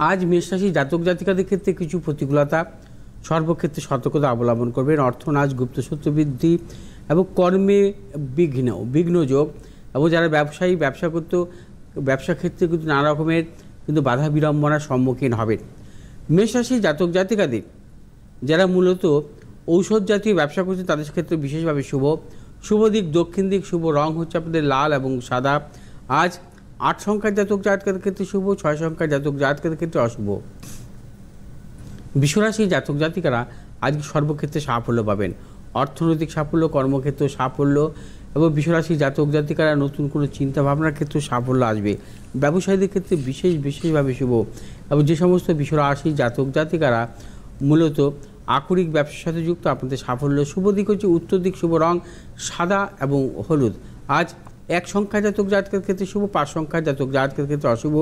আজ মেষ রাশি জাতক জাতিকাদের ক্ষেত্রে কিছু প্রতিকূলতা, সর্বক্ষেত্রে সতর্কতা অবলম্বন করবেন। অর্থনাশ, গুপ্তসূত্র বৃদ্ধি এবং কর্মে বিঘ্নযোগ, এবং যারা ব্যবসা করত ব্যবসা ক্ষেত্রে কিন্তু নানা রকমের কিন্তু বাধা বিড়ম্বনার সম্মুখীন হবেন। মেষ রাশি জাতক জাতিকাদের যারা মূলত ঔষধ জাতীয় ব্যবসা করছেন তাদের ক্ষেত্রে বিশেষভাবে শুভ দিক দক্ষিণ দিক, শুভ রং হচ্ছে আপনাদের লাল এবং সাদা। আজ 8 সংখ্যার জাতক জাতকের ক্ষেত্রে শুভ, 6 সংখ্যার জাতক জাতকের ক্ষেত্রে অশুভ। বিশ্বরাশি জাতক জাতিকারা আজকে সর্বক্ষেত্রে সাফল্য পাবেন। অর্থনৈতিক সাফল্য, কর্মক্ষেত্রে সাফল্য, এবং বিশ্বরাশি জাতক জাতিকারা নতুন কোনো চিন্তা ভাবনার ক্ষেত্রে সাফল্য আসবে। ব্যবসায়ীদের ক্ষেত্রে বিশেষভাবে শুভ। এবং যে সমস্ত বিশ্বরাশি জাতক জাতিকারা মূলত আকরিক ব্যবসার সাথে যুক্ত, আপনাদের সাফল্য। শুভ দিক হচ্ছে উত্তর দিক, শুভ রং সাদা এবং হলুদ। আজ 1 সংখ্যা জাতক জাতকের ক্ষেত্রে শুভ, 5 সংখ্যার জাতক জাতকের ক্ষেত্রে অশুভ।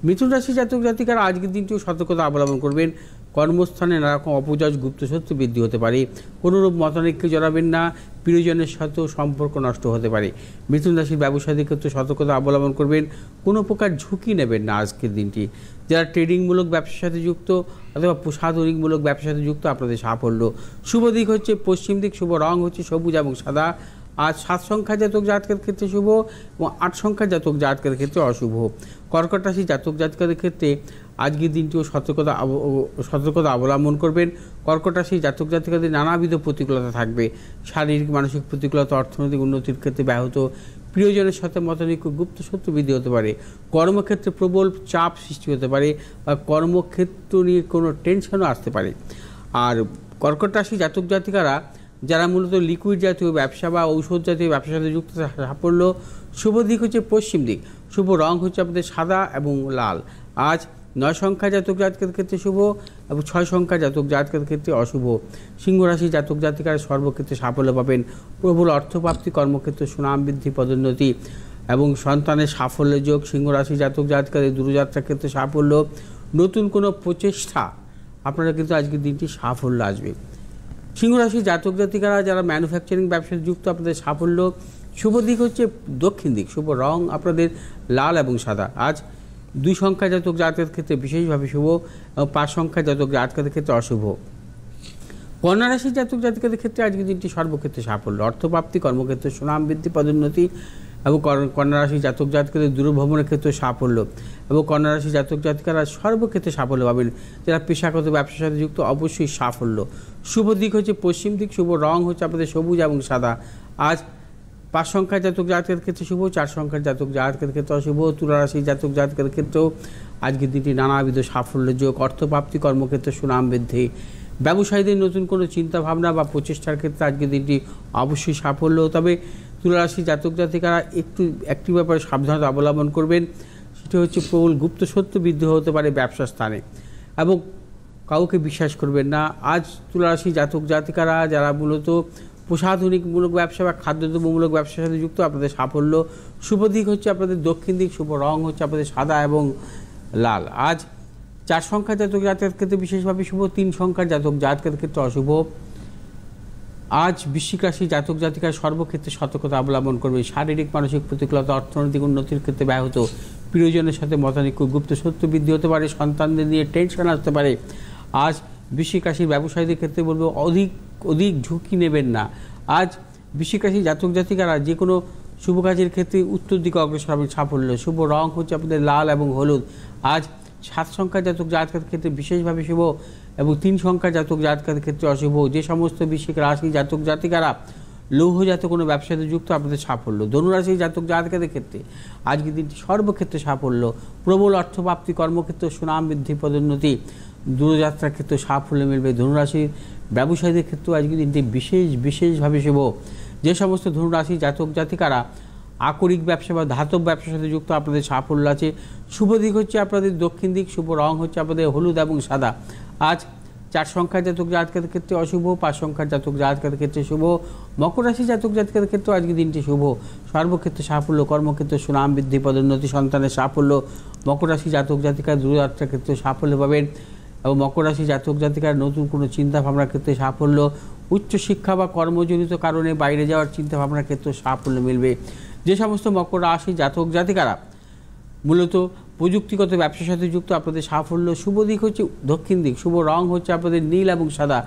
মিথুন রাশি জাতক জাতিকারা আজকের দিনটিও সতর্কতা অবলম্বন করবেন। কর্মস্থানে নানা রকম অপজয়, গুপ্তশত্রু বৃদ্ধি হতে পারে। কোনোরূপ মতানৈক্যে জড়াবেন না, প্রিয়জনের সাথেও সম্পর্ক নষ্ট হতে পারে। মিথুন রাশির ব্যবসায়ীদের ক্ষেত্রে সতর্কতা অবলম্বন করবেন। কোনো প্রকার ঝুঁকি নেবেন না আজকের দিনটি। যারা ট্রেডিংমূলক ব্যবসার সাথে যুক্ত অথবা প্রসাধনিকমূলক ব্যবসার সাথে যুক্ত, আপনাদের সাফল্য। শুভ দিক হচ্ছে পশ্চিম দিক, শুভ রং হচ্ছে সবুজ এবং সাদা। আজ 7 সংখ্যা জাতক জাতকের ক্ষেত্রে শুভ এবং 8 সংখ্যা জাতক জাতকের ক্ষেত্রে অশুভ। কর্কট রাশি জাতক জাতিকাদের ক্ষেত্রে আজকের দিনটিও সতর্কতা অবলম্বন করবেন। কর্কট রাশি জাতক জাতিকাদের নানাবিধ প্রতিকূলতা থাকবে। শারীরিক মানসিক প্রতিকূলতা, অর্থনৈতিক উন্নতির ক্ষেত্রে ব্যাহত, প্রিয়জনের সাথে মতানৈক্য, গুপ্তশত্রু বৃদ্ধি হতে পারে। কর্মক্ষেত্রে প্রবল চাপ সৃষ্টি হতে পারে বা কর্মক্ষেত্র নিয়ে কোনো টেনশনও আসতে পারে। আর কর্কট রাশি জাতক জাতিকারা যারা মূলত লিকুইড জাতীয় ব্যবসা বা ঔষধ জাতীয় ব্যবসার সাথে যুক্ত, সাফল্য। শুভ দিক হচ্ছে পশ্চিম দিক, শুভ রং হচ্ছে আপনাদের সাদা এবং লাল। আজ 9 সংখ্যা জাতক জাতকের ক্ষেত্রে শুভ এবং 6 সংখ্যা জাতক জাতকের ক্ষেত্রে অশুভ। সিংহ রাশি জাতক জাতিকারা সর্বক্ষেত্রে সাফল্য পাবেন। প্রবল অর্থপ্রাপ্তি, কর্মক্ষেত্রে সুনাম বৃদ্ধি, পদোন্নতি এবং সন্তানের সাফল্যের যোগ। সিংহ রাশি জাতক জাতিকাদের দূরযাত্রার ক্ষেত্রে সাফল্য। নতুন কোনো প্রচেষ্টা আপনারা কিন্তু আজকের দিনটি সাফল্য আসবে। সিংহ রাশি জাতক জাতিকারা যারা ম্যানুফ্যাকচারিং ব্যবসায় যুক্ত, আপনাদের সাফল্য। শুভ দিক হচ্ছে দক্ষিণ দিক, শুভ রং আপনাদের লাল এবং সাদা। আজ 2 সংখ্যা জাতক জাতকের ক্ষেত্রে বিশেষভাবে শুভ এবং 5 সংখ্যা জাতক জাতকের ক্ষেত্রে অশুভ। কন্যা রাশি জাতক জাতিকাদের ক্ষেত্রে আজকের দিনটি সর্বক্ষেত্রে সাফল্য। অর্থপ্রাপ্তি, কর্মক্ষেত্রে সুনাম বৃদ্ধি, পদোন্নতি এবং কন্যা রাশি জাতক জাতকের দূরভ্রমণের ক্ষেত্রে সাফল্য। এবং কন্যা রাশি জাতক জাতিকারা সর্বক্ষেত্রে সাফল্য পাবেন। যারা পেশাগত ব্যবসার সাথে যুক্ত, অবশ্যই সাফল্য। শুভ দিক হচ্ছে পশ্চিম দিক, শুভ রং হচ্ছে আপনাদের সবুজ এবং সাদা। আজ 5 সংখ্যার জাতক জাতকের ক্ষেত্রে শুভ, 4 সংখ্যার জাতক জাতকের ক্ষেত্রে অশুভ। তুলা রাশি জাতক জাতকের ক্ষেত্রেও আজকের দিনটি নানাবিধ সাফল্য যোগ, অর্থপ্রাপ্তি, কর্মক্ষেত্রে সুনাম বৃদ্ধি। ব্যবসায়ীদের নতুন কোনো চিন্তাভাবনা বা প্রচেষ্টার ক্ষেত্রে আজকের দিনটি অবশ্যই সাফল্য। তবে তুলা রাশি জাতক জাতিকারা একটি ব্যাপারে সাবধানতা অবলম্বন করবেন, সেটি হচ্ছে প্রবল গুপ্তশত্রু বৃদ্ধি হতে পারে ব্যবসা স্থানে, এবং কাউকে বিশ্বাস করবেন না। আজ তুলা রাশি জাতক জাতিকারা যারা মূলত প্রসাধনিকমূলক ব্যবসা বা খাদ্যদ্রব্যমূলক ব্যবসার সাথে যুক্ত, আপনাদের সাফল্য। শুভ দিক হচ্ছে আপনাদের দক্ষিণ দিক, শুভ রং হচ্ছে আপনাদের সাদা এবং লাল। আজ 4 সংখ্যার জাতক জাতকের ক্ষেত্রে বিশেষভাবে শুভ, 3 সংখ্যার জাতক জাতকের ক্ষেত্রে অশুভ। আজ বৃশ্চিক রাশি জাতক জাতিকার সর্বক্ষেত্রে সতর্কতা অবলম্বন করবে। শারীরিক মানসিক প্রতিকূলতা, অর্থনৈতিক উন্নতির ক্ষেত্রে ব্যাহত, প্রিয়জনের সাথে মতানৈক্য, গুপ্তশত্রু বৃদ্ধি হতে পারে, সন্তানদের নিয়ে টেনশন আসতে পারে। আজ বৃশ্চিক রাশির ব্যবসায়ীদের ক্ষেত্রে বলবো অধিক ঝুঁকি নেবেন না। আজ বৃশ্চিক রাশি জাতক জাতিকারা যে কোনো শুভ কাজের ক্ষেত্রে উত্তর দিকে অগ্রসর হবেন, সাফল্য। শুভ রং হচ্ছে আপনাদের লাল এবং হলুদ। আজ 7 সংখ্যার জাতক জাতকের ক্ষেত্রে বিশেষভাবে শুভ এবং 3 সংখ্যার জাতক জাতকের ক্ষেত্রে অশুভ। যে সমস্ত বৃশ্চিক রাশি জাতক জাতিকারা লৌহজাত কোনো ব্যবসাতে যুক্ত, আপনাদের সাফল্য। ধনুরাশি জাতক জাতকের ক্ষেত্রে আজকের দিনটি সর্বক্ষেত্রে সাফল্য। প্রবল অর্থপ্রাপ্তি, কর্মক্ষেত্রে সুনাম বৃদ্ধি, পদোন্নতি, দূরযাত্রার ক্ষেত্রে সাফল্য মিলবে। ধনুরাশির ব্যবসায়ীদের ক্ষেত্রেও আজকের দিনটি বিশেষভাবে শুভ। যে সমস্ত ধনুরাশি জাতক জাতিকারা আকরিক ব্যবসা বা ধাতব ব্যবসার সাথে যুক্ত, আপনাদের সাফল্য আছে। শুভ দিক হচ্ছে আপনাদের দক্ষিণ দিক, শুভ রং হচ্ছে আপনাদের হলুদ এবং সাদা। আজ 4 সংখ্যার জাতক জাতকের ক্ষেত্রে অশুভ, 5 সংখ্যার জাতক জাতকের ক্ষেত্রে শুভ। মকর রাশি জাতক জাতকের ক্ষেত্রে আজকের দিনটি শুভ। সর্বক্ষেত্রে সাফল্য, কর্মক্ষেত্রে সুনাম বৃদ্ধি, পদোন্নতি, সন্তানের সাফল্য। মকর রাশি জাতক জাতিকা দূরযাত্রার ক্ষেত্রে সাফল্য পাবেন এবং মকর রাশি জাতক জাতিকার নতুন কোনো চিন্তা ভাবনার ক্ষেত্রে সাফল্য। উচ্চশিক্ষা বা কর্মজনিত কারণে বাইরে যাওয়ার চিন্তা ভাবনার ক্ষেত্রে সাফল্য মিলবে। যে সমস্ত মকর রাশি জাতক জাতিকারা মূলত প্রযুক্তিগত ব্যবসার সাথে যুক্ত আপনাদের সাফল্য। শুভ দিক হচ্ছে দক্ষিণ দিক, শুভ রং হচ্ছে আপনাদের নীল এবং সাদা।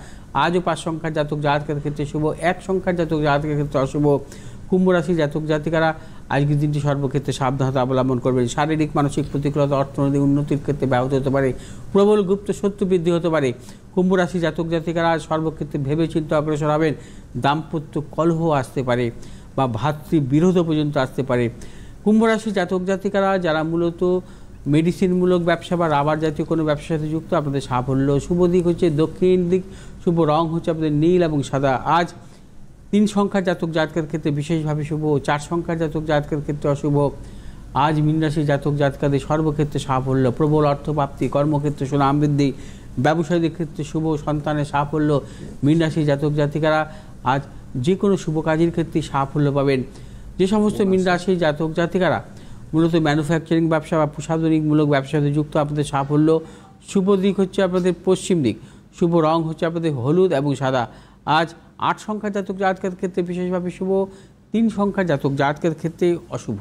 আজও 5 সংখ্যার জাতক জাতকের ক্ষেত্রে শুভ, 1 সংখ্যার জাতক জাতকের ক্ষেত্রে অশুভ। কুম্ভ রাশি জাতক জাতিকারা আজকের দিনটি সর্বক্ষেত্রে সাবধানতা অবলম্বন করবেন। শারীরিক মানসিক প্রতিকূলতা অর্থনৈতিক উন্নতির ক্ষেত্রে ব্যাহত হতে পারে, প্রবল গুপ্ত শত্রু বৃদ্ধি হতে পারে। কুম্ভ রাশি জাতক জাতিকারা সর্বক্ষেত্রে ভেবে চিন্তে অগ্রসর হবেন। দাম্পত্য কলহ আসতে পারে বা ভাতৃবিরোধ পর্যন্ত আসতে পারে। কুম্ভ রাশি জাতক জাতিকারা যারা মূলত মেডিসিনমূলক ব্যবসা বা রাবার জাতীয় কোনো ব্যবসার সাথে যুক্ত, আপনাদের সাফল্য। শুভ দিক হচ্ছে দক্ষিণ দিক, শুভ রং হচ্ছে আপনাদের নীল এবং সাদা। আজ 3 সংখ্যার জাতক জাতকের ক্ষেত্রে বিশেষভাবে শুভ, 4 সংখ্যার জাতক জাতকের ক্ষেত্রে অশুভ। আজ মীন রাশি জাতক জাতকাদের সর্বক্ষেত্রে সাফল্য, প্রবল অর্থপ্রাপ্তি, কর্মক্ষেত্রে সুনাম বৃদ্ধি, ব্যবসায়ীদের ক্ষেত্রে শুভ, সন্তানের সাফল্য। মীন রাশি জাতক জাতিকারা আজ যে কোনো শুভ কাজের ক্ষেত্রে সাফল্য পাবেন। যে সমস্ত মীন রাশি জাতক জাতিকারা মূলত ম্যানুফ্যাকচারিং ব্যবসা বা প্রসাধনিকমূলক ব্যবসার সাথে যুক্ত, আপনাদের সাফল্য। শুভ দিক হচ্ছে আপনাদের পশ্চিম দিক, শুভ রং হচ্ছে আপনাদের হলুদ এবং সাদা। আজ 8 সংখ্যার জাতক জাতকের ক্ষেত্রে বিশেষভাবে শুভ, 3 সংখ্যার জাতক জাতকের ক্ষেত্রে অশুভ।